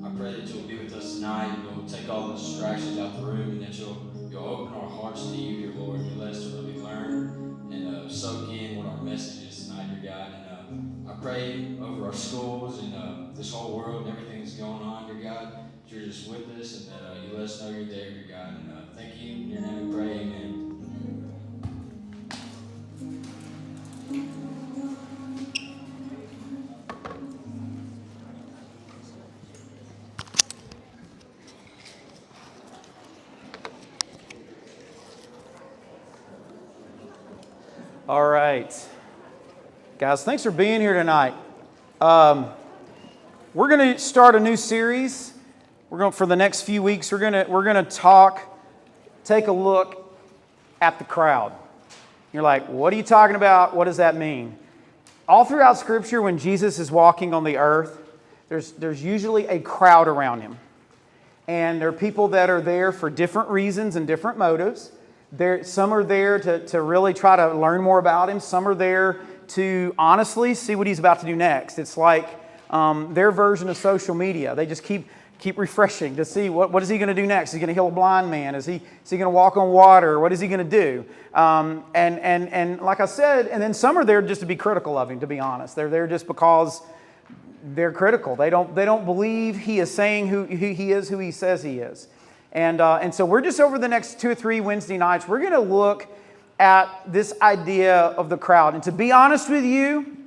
I pray that you'll be with us tonight. You'll take all the distractions out the room, and that you'll open our hearts to you, dear Lord, and you'll let us to really learn and soak in what our message is tonight, dear God. And I pray over our schools and this whole world and everything that's going on, dear God, that you're just with us and that you let us know you're there, dear God. And thank you. In your name we pray, amen. All right. Guys, thanks for being here tonight. We're going to start a new series. For the next few weeks, we're going to take a look at the crowd. You're like, what are you talking about? What does that mean? All throughout Scripture, when Jesus is walking on the earth, there's usually a crowd around him. And there are people that are there for different reasons and different motives. Some are there to really try to learn more about him. Some are there to honestly see what he's about to do next. It's like their version of social media. They just keep refreshing to see what is he going to do next. Is he going to heal a blind man? Is he going to walk on water? What is he going to do? And like I said, and then some are there just to be critical of him, to be honest. They're there just because they're critical. They don't believe he is saying who he is, who he says he is. And so we're just over the next 2 or 3 Wednesday nights, we're going to look at this idea of the crowd. And to be honest with you,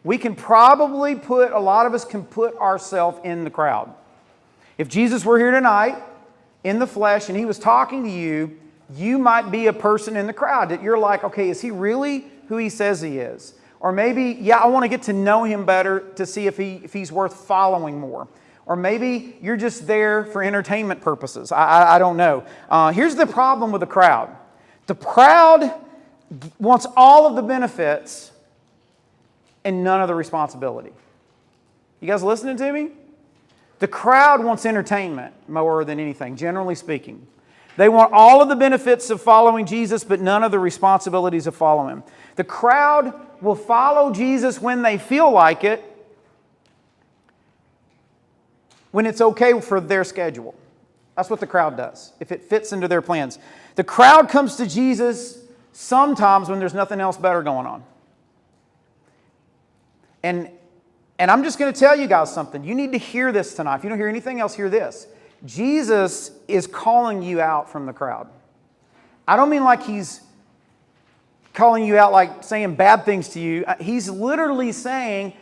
we can probably a lot of us can put ourselves in the crowd. If Jesus were here tonight in the flesh and he was talking to you, you might be a person in the crowd that you're like, okay, is he really who he says he is? Or maybe, yeah, I want to get to know him better to see if he's worth following more. Or maybe you're just there for entertainment purposes. I don't know. Here's the problem with the crowd. The crowd wants all of the benefits and none of the responsibility. You guys listening to me? The crowd wants entertainment more than anything, generally speaking. They want all of the benefits of following Jesus, but none of the responsibilities of following him. The crowd will follow Jesus when they feel like it, when it's okay for their schedule. That's what the crowd does, if it fits into their plans. The crowd comes to Jesus sometimes when there's nothing else better going on. And I'm just going to tell you guys something. You need to hear this tonight. If you don't hear anything else, hear this. Jesus is calling you out from the crowd. I don't mean like he's calling you out like saying bad things to you. He's literally saying,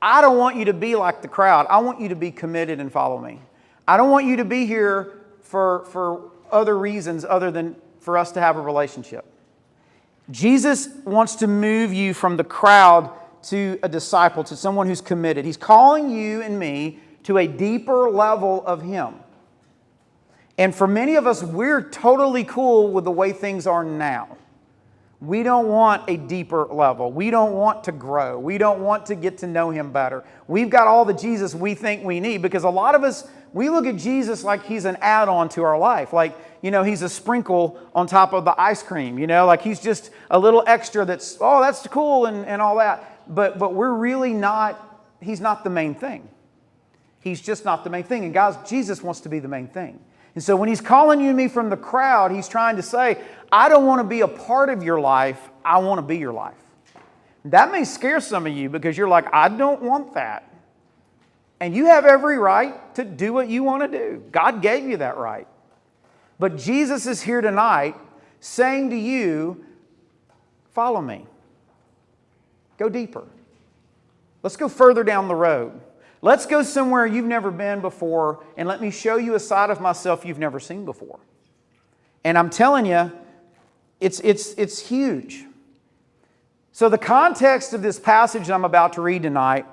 I don't want you to be like the crowd. I want you to be committed and follow me. I don't want you to be here for other reasons other than for us to have a relationship. Jesus wants to move you from the crowd to a disciple, to someone who's committed. He's calling you and me to a deeper level of him. And for many of us, we're totally cool with the way things are now. We don't want a deeper level. We don't want to grow. We don't want to get to know him better. We've got all the Jesus we think we need, because a lot of us, we look at Jesus like he's an add-on to our life. Like, he's a sprinkle on top of the ice cream, like he's just a little extra that's cool and all that. But we're really not, he's not the main thing. He's just not the main thing. And guys, Jesus wants to be the main thing. And so when he's calling you and me from the crowd, he's trying to say, I don't want to be a part of your life. I want to be your life. That may scare some of you because you're like, I don't want that. And you have every right to do what you want to do. God gave you that right. But Jesus is here tonight saying to you, follow me. Go deeper. Let's go further down the road. Let's go somewhere you've never been before, and let me show you a side of myself you've never seen before. And I'm telling you, it's huge. So the context of this passage I'm about to read tonight,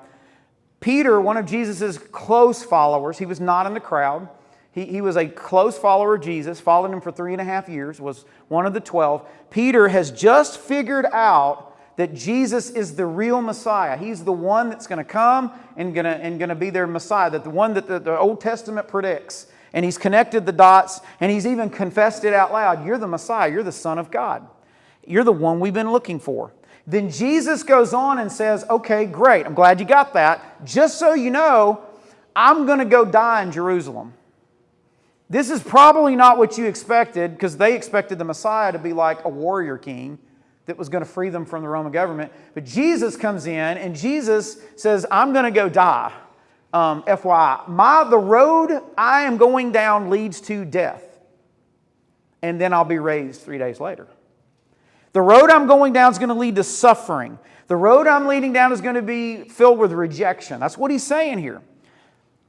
Peter, one of Jesus' close followers, he was not in the crowd. He was a close follower of Jesus, followed him for 3.5 years, was one of the 12. Peter has just figured out that Jesus is the real Messiah. He's the one that's going to come and going to be their Messiah, that the one that the Old Testament predicts. And he's connected the dots, and he's even confessed it out loud. You're the Messiah. You're the Son of God. You're the one we've been looking for. Then Jesus goes on and says, okay, great. I'm glad you got that. Just so you know, I'm going to go die in Jerusalem. This is probably not what you expected, because they expected the Messiah to be like a warrior king that was going to free them from the Roman government. But Jesus comes in and Jesus says, I'm going to go die. FYI, the road I am going down leads to death. And then I'll be raised 3 days later. The road I'm going down is going to lead to suffering. The road I'm leading down is going to be filled with rejection. That's what he's saying here.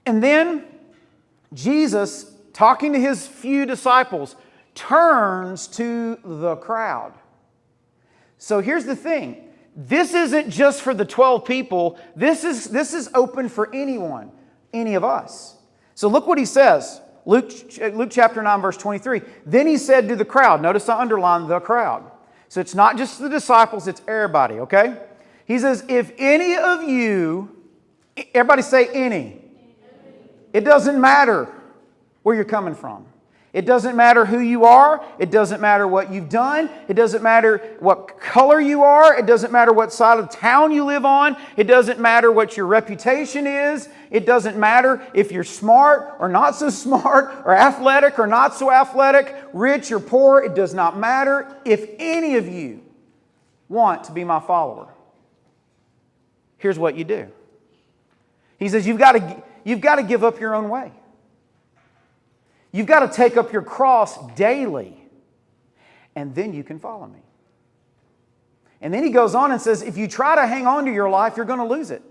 And then Jesus, talking to his few disciples, turns to the crowd. So here's the thing. This isn't just for the 12 people. This is open for anyone, any of us. So look what he says. Luke chapter 9, verse 23. Then he said to the crowd. Notice I underline the crowd. So it's not just the disciples, it's everybody, okay? He says, if any of you, everybody say any. It doesn't matter where you're coming from. It doesn't matter who you are. It doesn't matter what you've done. It doesn't matter what color you are. It doesn't matter what side of town you live on. It doesn't matter what your reputation is. It doesn't matter if you're smart or not so smart, or athletic or not so athletic, rich or poor. It does not matter. If any of you want to be my follower, here's what you do. He says, you've got to give up your own way. You've got to take up your cross daily, and then you can follow me. And then he goes on and says, if you try to hang on to your life, you're going to lose it.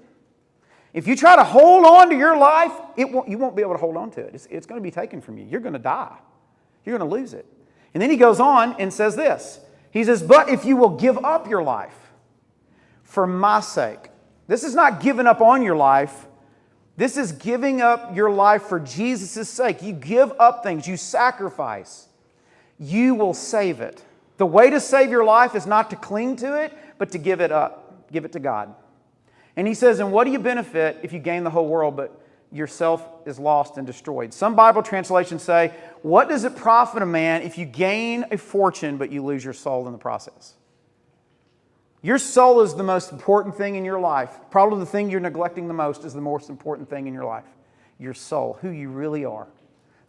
If you try to hold on to your life, you won't be able to hold on to it. It's going to be taken from you. You're going to die. You're going to lose it. And then he goes on and says this. He says, but if you will give up your life for my sake. This is not giving up on your life. This is giving up your life for Jesus' sake. You give up things. You sacrifice. You will save it. The way to save your life is not to cling to it, but to give it up. Give it to God. And he says, and what do you benefit if you gain the whole world, but yourself is lost and destroyed? Some Bible translations say, what does it profit a man if you gain a fortune, but you lose your soul in the process? Your soul is the most important thing in your life. Probably the thing you're neglecting the most is the most important thing in your life. Your soul, who you really are.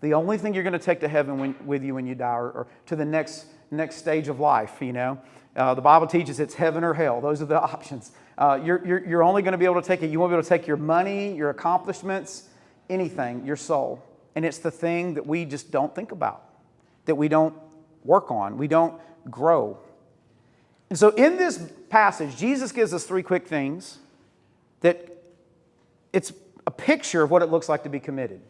The only thing you're going to take to heaven with you when you die, or to the next stage of life, you know. The Bible teaches it's heaven or hell. Those are the options. You're only going to be able to take it. You won't be able to take your money, your accomplishments, anything, your soul. And it's the thing that we just don't think about, that we don't work on, we don't grow. And so in this passage, Jesus gives us three quick things that it's a picture of what it looks like to be committed.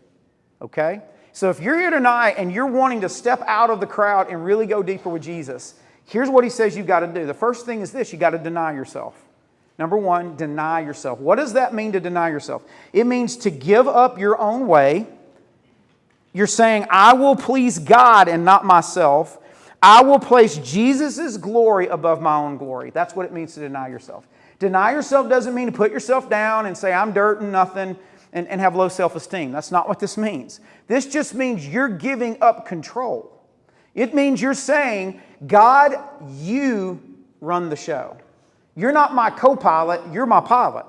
Okay? So if you're here tonight and you're wanting to step out of the crowd and really go deeper with Jesus, here's what he says you've got to do. The first thing is this: you've got to deny yourself. Number one, deny yourself. What does that mean to deny yourself? It means to give up your own way. You're saying, I will please God and not myself. I will place Jesus' glory above my own glory. That's what it means to deny yourself. Deny yourself doesn't mean to put yourself down and say, I'm dirt and nothing, and have low self-esteem. That's not what this means. This just means you're giving up control. It means you're saying, God, you run the show. You're not my co-pilot, you're my pilot.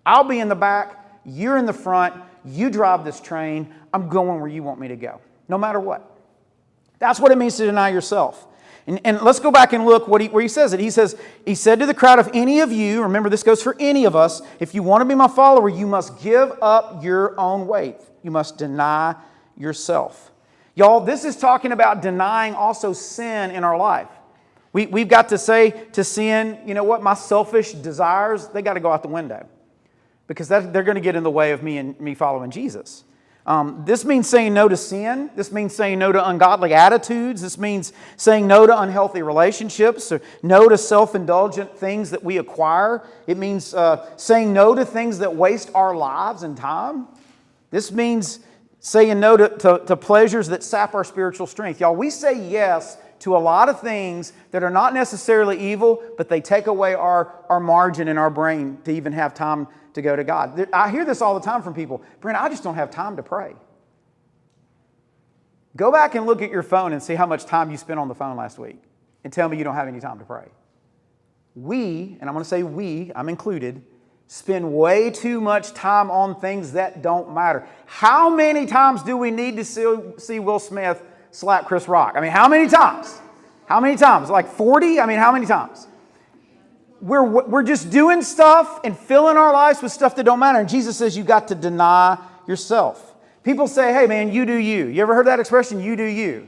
I'll be in the back, you're in the front, you drive this train, I'm going where you want me to go, no matter what. That's what it means to deny yourself. And let's go back and look where he says it. He says, he said to the crowd, if any of you, remember this goes for any of us, if you want to be my follower, you must give up your own weight. You must deny yourself. Y'all, this is talking about denying also sin in our life. We've got to say to sin, you know what, my selfish desires, they got to go out the window. Because they're going to get in the way of me following Jesus. This means saying no to sin. This means saying no to ungodly attitudes. This means saying no to unhealthy relationships, or no to self-indulgent things that we acquire. It means saying no to things that waste our lives and time. This means saying no to pleasures that sap our spiritual strength. Y'all, we say yes to a lot of things that are not necessarily evil, but they take away our margin in our brain to even have time to go to God. I hear this all the time from people. Brent, I just don't have time to pray. Go back and look at your phone and see how much time you spent on the phone last week and tell me you don't have any time to pray. We, and I'm going to say we, I'm included, spend way too much time on things that don't matter. How many times do we need to see Will Smith slap Chris Rock? I mean, how many times? How many times? Like 40? I mean, how many times? We're just doing stuff and filling our lives with stuff that don't matter. And Jesus says you've got to deny yourself. People say, hey man, you do you. You ever heard that expression, you do you?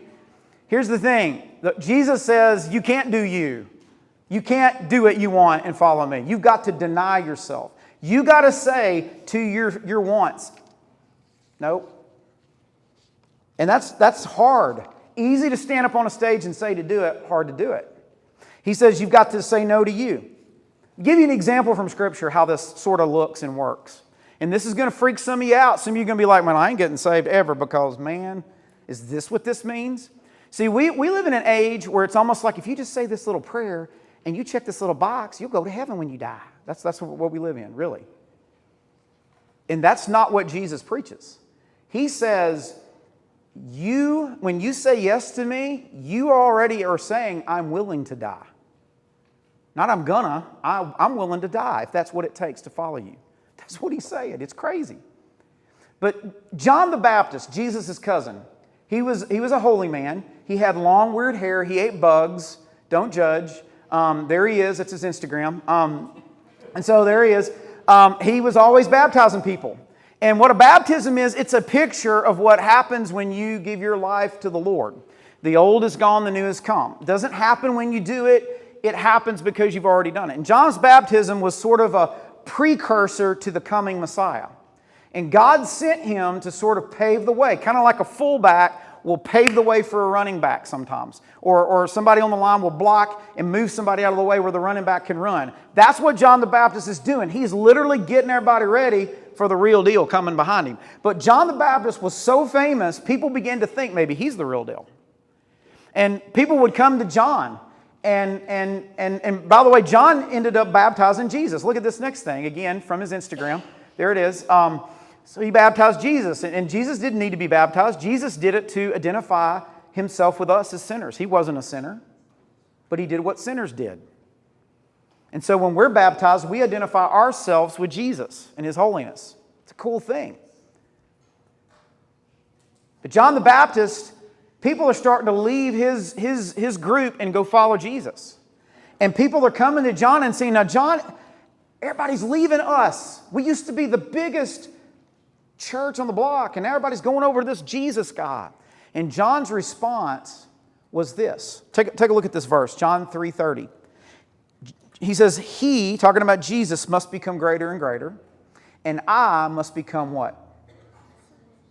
Here's the thing. Jesus says you can't do you. You can't do what you want and follow me. You've got to deny yourself. You got to say to your wants, nope. And that's hard. Easy to stand up on a stage and say to do it, hard to do it. He says you've got to say no to you. I'll give you an example from Scripture how this sort of looks and works. And this is going to freak some of you out. Some of you are going to be like, man, I ain't getting saved ever because, man, is this what this means? See, we live in an age where it's almost like if you just say this little prayer and you check this little box, you'll go to heaven when you die. That's what we live in, really. And that's not what Jesus preaches. He says, when you say yes to me, you already are saying, I'm willing to die. Not I'm gonna, I'm willing to die if that's what it takes to follow you. That's what he's saying. It's crazy. But John the Baptist, Jesus' cousin, he was a holy man. He had long, weird hair. He ate bugs. Don't judge. There he is. That's his Instagram. And so there he is. He was always baptizing people. And what a baptism is, it's a picture of what happens when you give your life to the Lord. The old is gone, the new has come. It doesn't happen when you do it. It happens because you've already done it. And John's baptism was sort of a precursor to the coming Messiah. And God sent him to sort of pave the way, kind of like a fullback will pave the way for a running back sometimes. Or somebody on the line will block and move somebody out of the way where the running back can run. That's what John the Baptist is doing. He's literally getting everybody ready for the real deal coming behind him. But John the Baptist was so famous, people began to think maybe he's the real deal. And people would come to John. And by the way, John ended up baptizing Jesus. Look at this next thing, again, from his Instagram. There it is. So he baptized Jesus. And Jesus didn't need to be baptized. Jesus did it to identify himself with us as sinners. He wasn't a sinner, but he did what sinners did. And so when we're baptized, we identify ourselves with Jesus and his holiness. It's a cool thing. But John the Baptist, people are starting to leave his group and go follow Jesus. And people are coming to John and saying, now John, everybody's leaving us. We used to be the biggest church on the block, and everybody's going over to this Jesus guy. And John's response was this. Take a look at this verse, John 3:30. He says, he, talking about Jesus, must become greater and greater, and I must become what?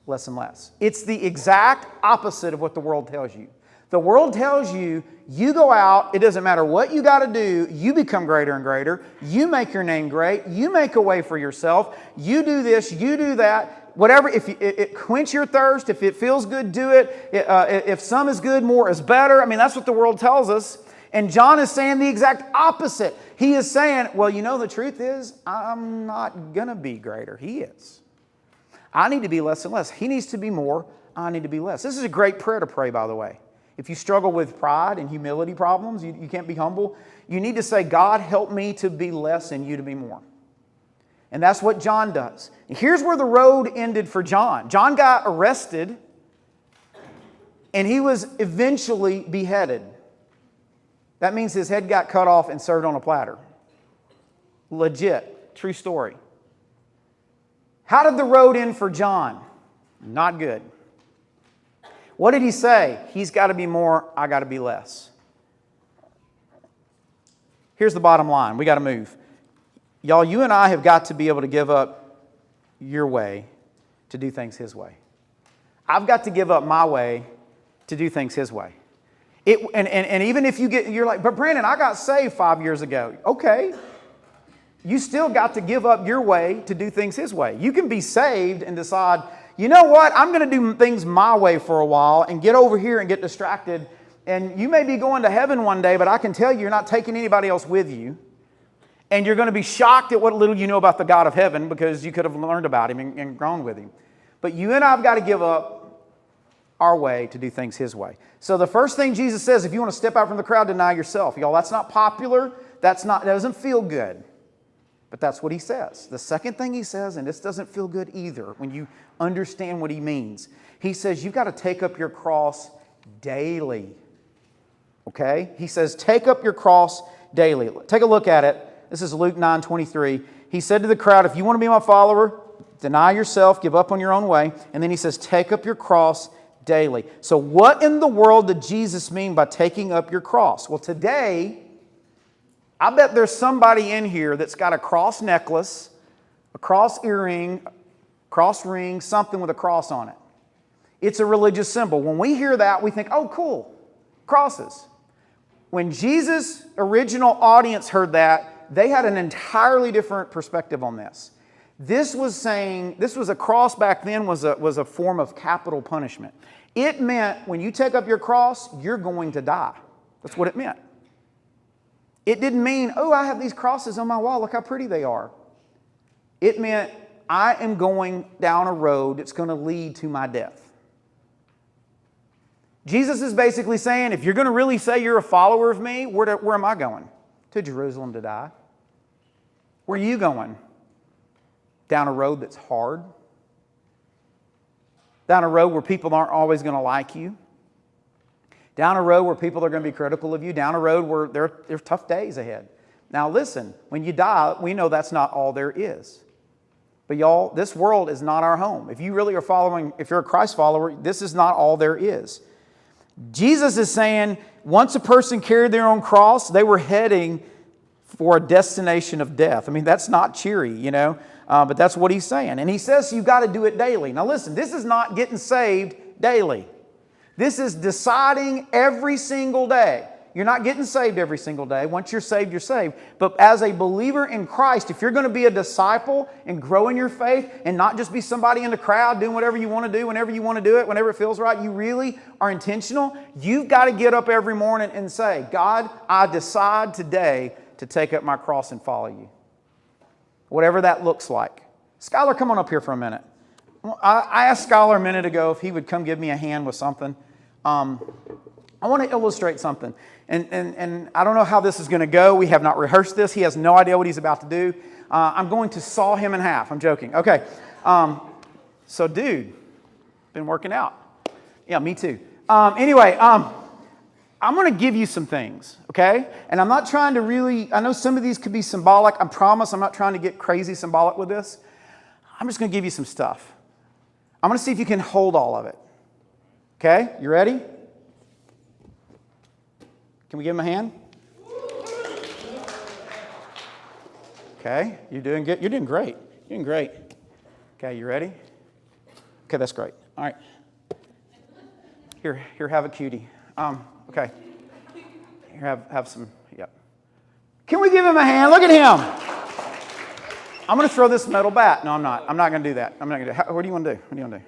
Less and less. It's the exact opposite of what the world tells you. The world tells you, you go out, it doesn't matter what you got to do, you become greater and greater, you make your name great, you make a way for yourself, you do this, you do that, whatever, if it quench your thirst, if it feels good, do it, if some is good, more is better. I mean, that's what the world tells us. And John is saying the exact opposite. He is saying, well, you know, the truth is, I'm not going to be greater. He is. I need to be less and less. He needs to be more. I need to be less. This is a great prayer to pray, by the way. If you struggle with pride and humility problems, you can't be humble, you need to say, God, help me to be less and you to be more. And that's what John does. And here's where the road ended for John. John got arrested and he was eventually beheaded. That means his head got cut off and served on a platter. Legit. True story. How did the road end for John? Not good. What did he say? He's got to be more, I got to be less. Here's the bottom line. We got to move. Y'all, you and I have got to be able to give up your way to do things His way. I've got to give up my way to do things His way. And even if you're like, but Brandon, I got saved 5 years ago. Okay. You still got to give up your way to do things His way. You can be saved and decide, you know what, I'm going to do things my way for a while and get over here and get distracted. And you may be going to heaven one day, but I can tell you, you're not taking anybody else with you. And you're going to be shocked at what little you know about the God of heaven because you could have learned about Him and grown with Him. But you and I have got to give up our way to do things His way. So the first thing Jesus says, if you want to step out from the crowd, deny yourself. Y'all, that's not popular. That doesn't feel good. But that's what he says. The second thing he says, and this doesn't feel good either when you understand what he means. He says, you've got to take up your cross daily. Okay? He says, take up your cross daily. Take a look at it. This is Luke 9:23. He said to the crowd, if you want to be my follower, deny yourself, give up on your own way. And then he says, take up your cross daily. So what in the world did Jesus mean by taking up your cross? Well, today, I bet there's somebody in here that's got a cross necklace, a cross earring, cross ring, something with a cross on it. It's a religious symbol. When we hear that, we think, oh, cool, crosses. When Jesus' original audience heard that, they had an entirely different perspective on this. This was a cross back then was a form of capital punishment. It meant when you take up your cross, you're going to die. That's what it meant. It didn't mean, oh, I have these crosses on my wall, look how pretty they are. It meant, I am going down a road that's going to lead to my death. Jesus is basically saying, if you're going to really say you're a follower of me, where am I going? To Jerusalem to die. Where are you going? Down a road that's hard? Down a road where people aren't always going to like you? Down a road where people are going to be critical of you? Down a road where there are tough days ahead? Now listen, when you die, we know that's not all there is. But y'all, this world is not our home. If you really are following, if you're a Christ follower, this is not all there is. Jesus is saying, once a person carried their own cross, they were heading for a destination of death. I mean, that's not cheery, you know, but that's what he's saying. And he says you've got to do it daily. Now listen, this is not getting saved daily. This is deciding every single day. You're not getting saved every single day. Once you're saved, you're saved. But as a believer in Christ, if you're going to be a disciple and grow in your faith and not just be somebody in the crowd doing whatever you want to do, whenever you want to do it, whenever it feels right, you really are intentional, you've got to get up every morning and say, God, I decide today to take up my cross and follow you. Whatever that looks like. Skylar, come on up here for a minute. I asked Skylar a minute ago if he would come give me a hand with something. I want to illustrate something. And I don't know how this is going to go. We have not rehearsed this. He has no idea what he's about to do. I'm going to saw him in half. I'm joking. Okay. So, dude, been working out. Yeah, me too. Anyway, I'm going to give you some things, okay? And I'm not trying to really, I know some of these could be symbolic. I promise I'm not trying to get crazy symbolic with this. I'm just going to give you some stuff. I'm going to see if you can hold all of it. Okay? You ready? Can we give him a hand? Okay, you're doing good. You're doing great. You're doing great. Okay, you ready? Okay, that's great. All right. Here, have a cutie. Okay. Here, have some. Yep. Can we give him a hand? Look at him. I'm going to throw this metal bat. No, I'm not. I'm not going to do that. I'm not going to do that. What do you want to do? What do you want to do?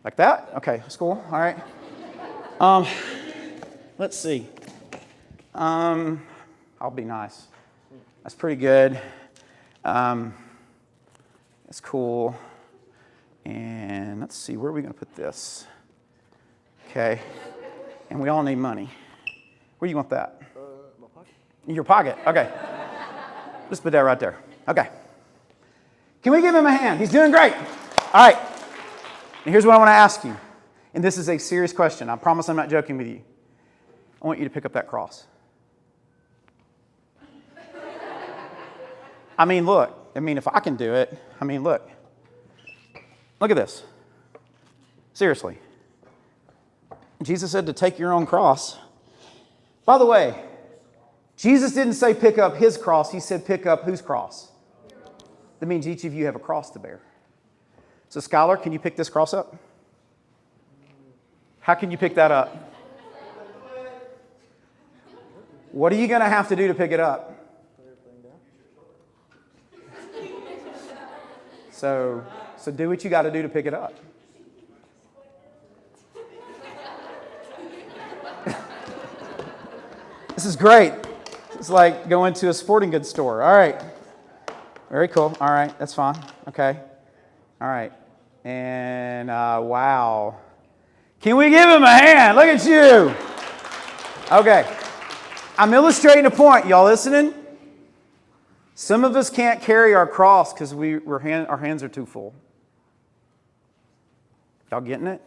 Like that? Okay, that's cool. All right. Let's see. I'll be nice. That's pretty good. That's cool. And let's see, where are we going to put this? Okay. And we all need money. Where do you want that? My pocket. In your pocket. Okay. Just put that right there. Okay. Can we give him a hand? He's doing great. All right. And here's what I want to ask you. And this is a serious question. I promise I'm not joking with you. I want you to pick up that cross. I mean, look. I mean, if I can do it, I mean, look. Look at this. Seriously. Jesus said to take your own cross. By the way, Jesus didn't say pick up his cross. He said pick up whose cross? That means each of you have a cross to bear. So, Skylar, can you pick this cross up? How can you pick that up? What are you going to have to do to pick it up? So do what you got to do to pick it up. This is great. It's like going to a sporting goods store. All right. Very cool. All right. That's fine. Okay. All right. And wow. Can we give him a hand? Look at you. Okay. I'm illustrating a point. Y'all listening? Some of us can't carry our cross because our hands are too full. Y'all getting it?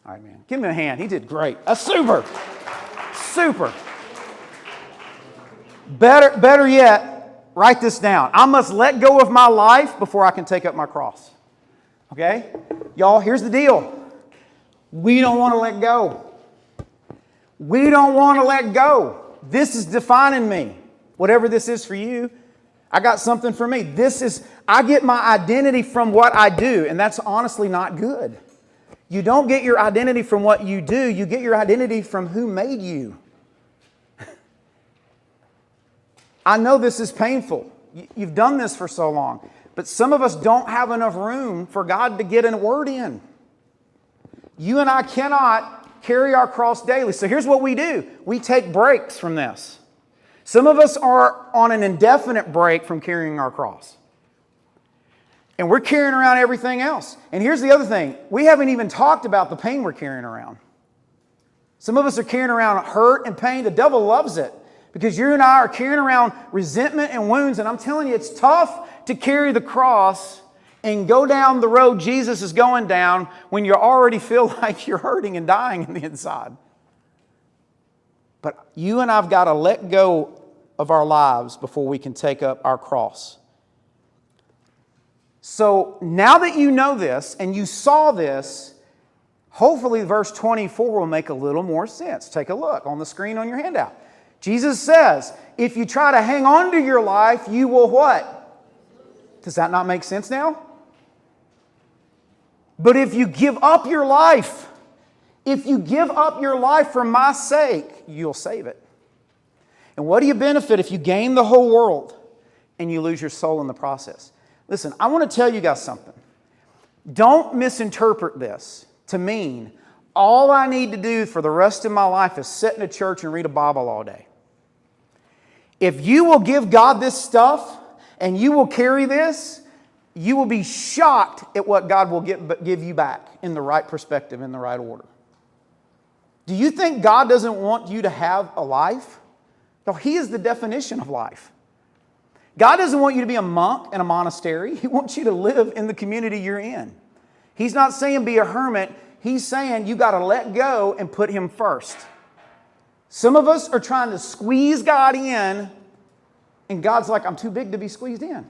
All right, man. Give him a hand. He did great. That's super. Super. Better yet, write this down. I must let go of my life before I can take up my cross. Okay? Y'all, here's the deal. We don't want to let go. We don't want to let go. This is defining me. Whatever this is for you, I got something for me. I get my identity from what I do, and that's honestly not good. You don't get your identity from what you do. You get your identity from who made you. I know this is painful. You've done this for so long. But some of us don't have enough room for God to get a word in. You and I cannot carry our cross daily. So here's what we do. We take breaks from this. Some of us are on an indefinite break from carrying our cross. And we're carrying around everything else. And here's the other thing. We haven't even talked about the pain we're carrying around. Some of us are carrying around hurt and pain. The devil loves it because you and I are carrying around resentment and wounds. And I'm telling you, it's tough to carry the cross and go down the road Jesus is going down when you already feel like you're hurting and dying in the inside. But you and I've got to let go of our lives before we can take up our cross. So now that you know this and you saw this, hopefully verse 24 will make a little more sense. Take a look on the screen on your handout. Jesus says, if you try to hang on to your life, you will what? Does that not make sense now? But if you give up your life, for my sake, you'll save it. And what do you benefit if you gain the whole world and you lose your soul in the process? Listen, I want to tell you guys something. Don't misinterpret this to mean all I need to do for the rest of my life is sit in a church and read a Bible all day. If you will give God this stuff and you will carry this, you will be shocked at what God will give you back in the right perspective, in the right order. Do you think God doesn't want you to have a life? No, He is the definition of life. God doesn't want you to be a monk in a monastery. He wants you to live in the community you're in. He's not saying be a hermit. He's saying you got to let go and put Him first. Some of us are trying to squeeze God in, and God's like, I'm too big to be squeezed in.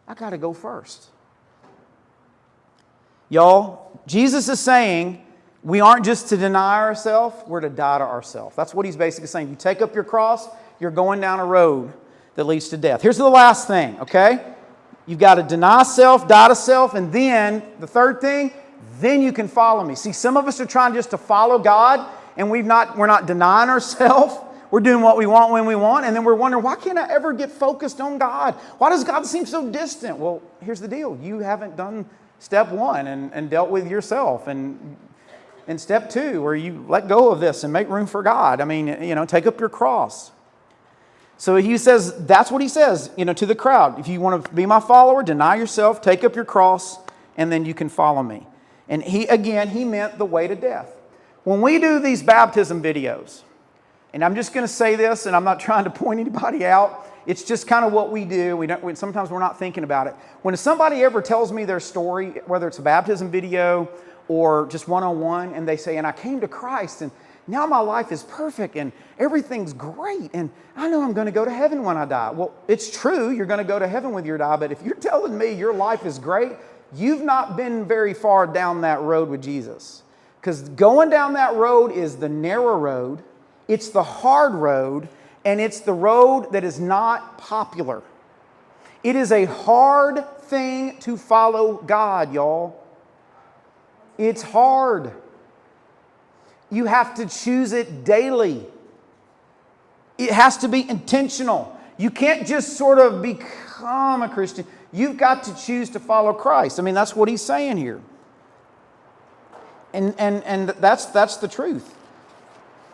I got to go first. Y'all, Jesus is saying we aren't just to deny ourselves, we're to die to ourselves. That's what He's basically saying. You take up your cross, you're going down a road that leads to death. Here's the last thing, okay? You've got to deny self, die to self, and then the third thing, then you can follow me. See, some of us are trying just to follow God, and we're not denying ourselves. We're doing what we want when we want, and then we're wondering, why can't I ever get focused on God? Why does God seem so distant? Well, here's the deal. You haven't done step one and dealt with yourself, and step two, where you let go of this and make room for God. I mean, take up your cross. So He says, that's what He says, to the crowd. If you want to be my follower, deny yourself, take up your cross, and then you can follow me. And He meant the way to death. When we do these baptism videos, and I'm just going to say this, and I'm not trying to point anybody out, it's just kind of what we do. Sometimes we're not thinking about it. When somebody ever tells me their story, whether it's a baptism video or just one-on-one, and they say, and I came to Christ, and now my life is perfect, and everything's great, and I know I'm going to go to heaven when I die. Well, it's true, you're going to go to heaven with your die, but if you're telling me your life is great, you've not been very far down that road with Jesus. Because going down that road is the narrow road, it's the hard road, and it's the road that is not popular. It is a hard thing to follow God, y'all. It's hard. You have to choose it daily. It has to be intentional. You can't just sort of become a Christian. You've got to choose to follow Christ. I mean, that's what He's saying here. And that's the truth.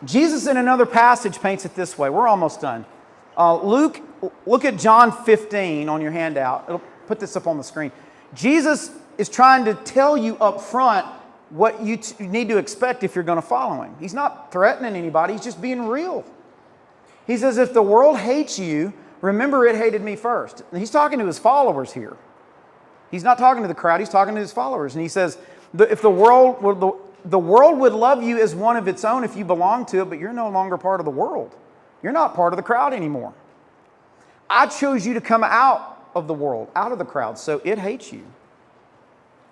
Jesus in another passage paints it this way. We're almost done. Look at John 15 on your handout. It'll put this up on the screen. Jesus is trying to tell you up front what you need to expect if you're going to follow Him. He's not threatening anybody. He's just being real. He says, if the world hates you, remember it hated me first. And he's talking to his followers here. He's not talking to the crowd, he's talking to his followers. And he says, if the world would love you as one of its own if you belong to it, but you're no longer part of the world. You're not part of the crowd anymore. I chose you to come out of the world, out of the crowd, so it hates you.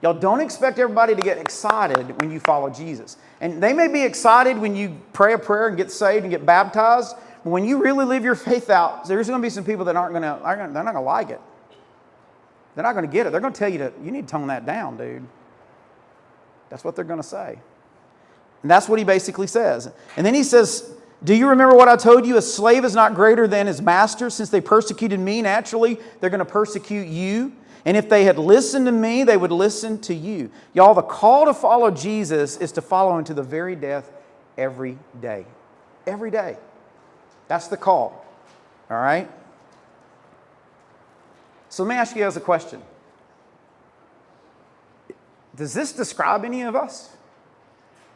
Y'all don't expect everybody to get excited when you follow Jesus. And they may be excited when you pray a prayer and get saved and get baptized, but when you really live your faith out, there's going to be some people that they're not going to like it. They're not going to get it. They're going to tell you you need to tone that down, dude. That's what they're going to say. And that's what he basically says. And then he says, do you remember what I told you? A slave is not greater than his master. Since they persecuted me, naturally, they're going to persecute you. And if they had listened to me, they would listen to you. Y'all, the call to follow Jesus is to follow him to the very death every day. Every day. That's the call. All right? So let me ask you guys a question. Does this describe any of us?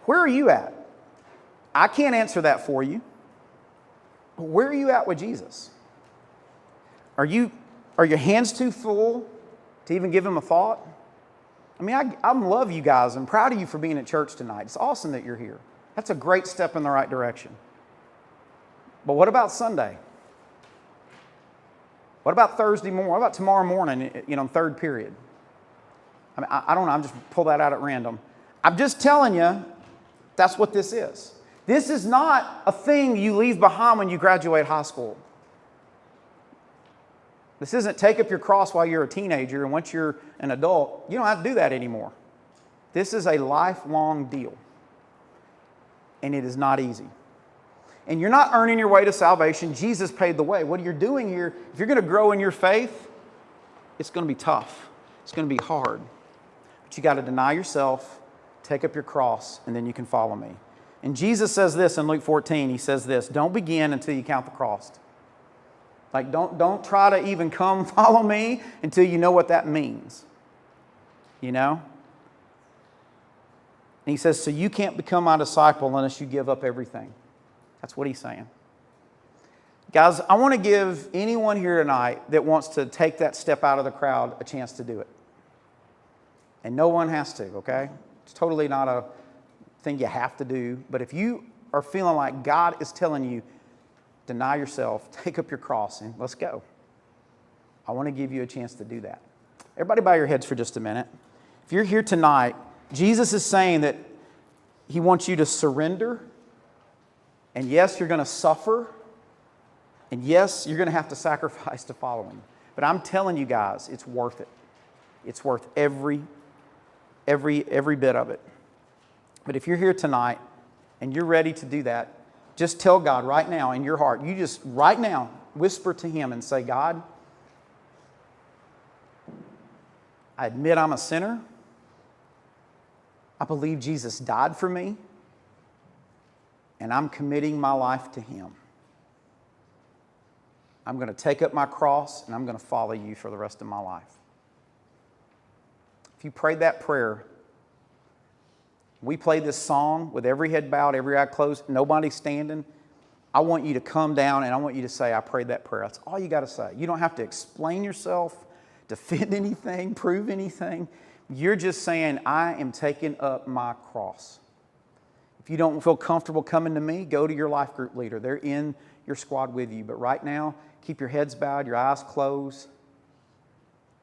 Where are you at? I can't answer that for you. But where are you at with Jesus? Are your hands too full to even give him a thought? I mean, I love you guys. I'm proud of you for being at church tonight. It's awesome that you're here. That's a great step in the right direction. But what about Sunday? What about Thursday morning? What about tomorrow morning, third period? I mean, I don't know. I'm just pull that out at random. I'm just telling you, that's what this is. This is not a thing you leave behind when you graduate high school. This isn't take up your cross while you're a teenager, and once you're an adult, you don't have to do that anymore. This is a lifelong deal. And it is not easy. And you're not earning your way to salvation. Jesus paid the way. What you're doing here, if you're going to grow in your faith, it's going to be tough. It's going to be hard. But you got to deny yourself, take up your cross, and then you can follow me. And Jesus says this in Luke 14. He says this, don't begin until you count the cost. Like, don't try to even come follow me until you know what that means. You know? And he says, so you can't become my disciple unless you give up everything. That's what he's saying. Guys, I want to give anyone here tonight that wants to take that step out of the crowd a chance to do it. And no one has to, okay? It's totally not a thing you have to do. But if you are feeling like God is telling you, deny yourself, take up your cross, and let's go. I want to give you a chance to do that. Everybody bow your heads for just a minute. If you're here tonight, Jesus is saying that he wants you to surrender. And yes, you're going to suffer. And yes, you're going to have to sacrifice to follow him. But I'm telling you guys, it's worth it. It's worth every bit of it. But if you're here tonight and you're ready to do that, just tell God right now in your heart. You just right now whisper to him and say, God, I admit I'm a sinner. I believe Jesus died for me. And I'm committing my life to him. I'm going to take up my cross and I'm going to follow you for the rest of my life. If you prayed that prayer, we played this song with every head bowed, every eye closed, nobody standing. I want you to come down and I want you to say, I prayed that prayer. That's all you got to say. You don't have to explain yourself, defend anything, prove anything. You're just saying, I am taking up my cross. If you don't feel comfortable coming to me, go to your life group leader. They're in your squad with you. But right now, keep your heads bowed, your eyes closed.